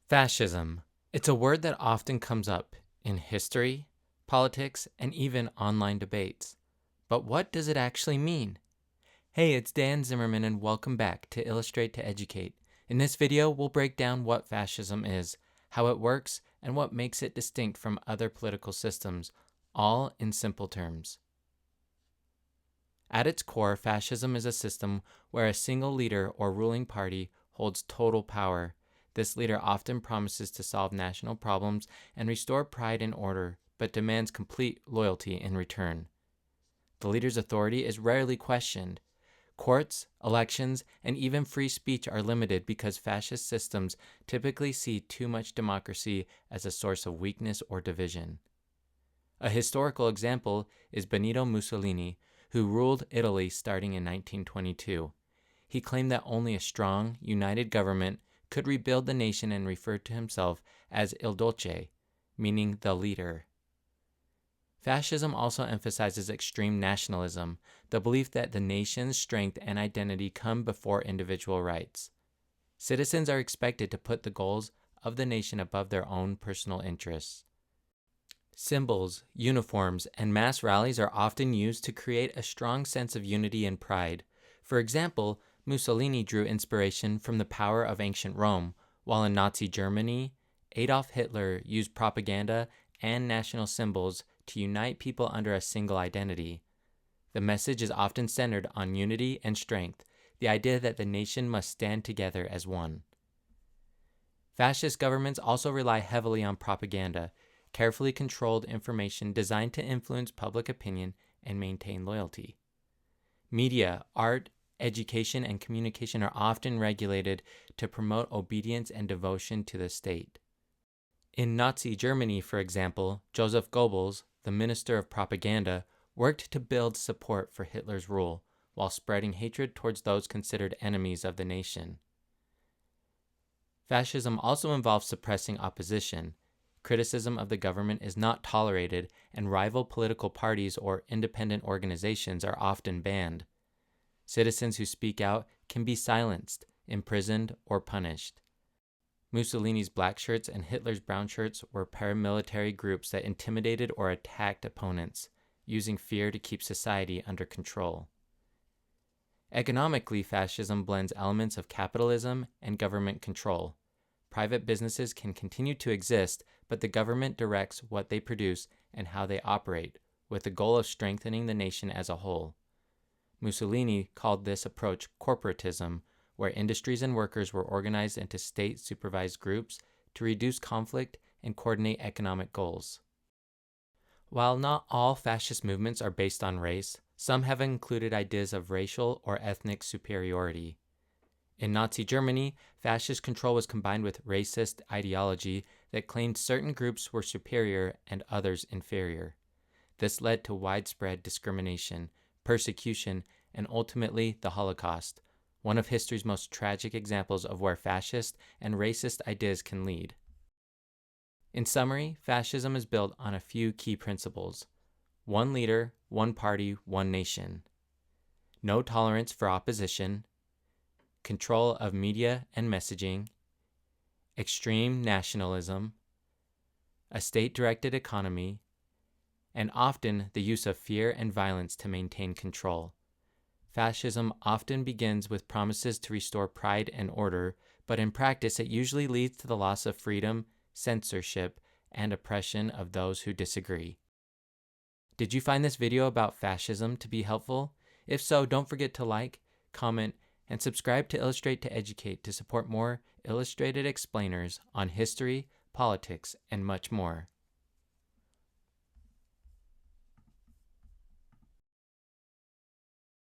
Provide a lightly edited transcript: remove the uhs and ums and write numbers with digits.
Fascism. It's a word that often comes up in history, politics, and even online debates. But what does it actually mean? Hey, it's Dan Zimmerman and welcome back to Illustrate to Educate. In this video, we'll break down what fascism is, how it works, and what makes it distinct from other political systems, all in simple terms. At its core, fascism is a system where a single leader or ruling party holds total power. This leader often promises to solve national problems and restore pride and order, but demands complete loyalty in return. The leader's authority is rarely questioned. Courts, elections, and even free speech are limited because fascist systems typically see too much democracy as a source of weakness or division. A historical example is Benito Mussolini, who ruled Italy starting in 1922. He claimed that only a strong, united government could rebuild the nation and referred to himself as Il Duce, meaning the leader. Fascism also emphasizes extreme nationalism, the belief that the nation's strength and identity come before individual rights. Citizens are expected to put the goals of the nation above their own personal interests. Symbols, uniforms, and mass rallies are often used to create a strong sense of unity and pride. For example, Mussolini drew inspiration from the power of ancient Rome, while in Nazi Germany, Adolf Hitler used propaganda and national symbols to unite people under a single identity. The message is often centered on unity and strength, the idea that the nation must stand together as one. Fascist governments also rely heavily on propaganda, carefully controlled information designed to influence public opinion and maintain loyalty. Media, art, education, and communication are often regulated to promote obedience and devotion to the state. In Nazi Germany, for example, Joseph Goebbels, the minister of propaganda, worked to build support for Hitler's rule while spreading hatred towards those considered enemies of the nation. Fascism also involves suppressing opposition. Criticism of the government is not tolerated, and rival political parties or independent organizations are often banned. Citizens who speak out can be silenced, imprisoned, or punished. Mussolini's black shirts and Hitler's brown shirts were paramilitary groups that intimidated or attacked opponents, using fear to keep society under control. Economically, fascism blends elements of capitalism and government control. Private businesses can continue to exist, but the government directs what they produce and how they operate, with the goal of strengthening the nation as a whole. Mussolini called this approach corporatism, where industries and workers were organized into state-supervised groups to reduce conflict and coordinate economic goals. While not all fascist movements are based on race, some have included ideas of racial or ethnic superiority. In Nazi Germany, fascist control was combined with racist ideology that claimed certain groups were superior and others inferior. This led to widespread discrimination, persecution, and ultimately the Holocaust, one of history's most tragic examples of where fascist and racist ideas can lead. In summary, fascism is built on a few key principles: one leader, one party, one nation; no tolerance for opposition; control of media and messaging; extreme nationalism; a state-directed economy; and often the use of fear and violence to maintain control. Fascism often begins with promises to restore pride and order, but in practice it usually leads to the loss of freedom, censorship, and oppression of those who disagree. Did you find this video about fascism to be helpful? If so, don't forget to like, comment, and subscribe to Illustrate to Educate to support more illustrated explainers on history, politics, and much more.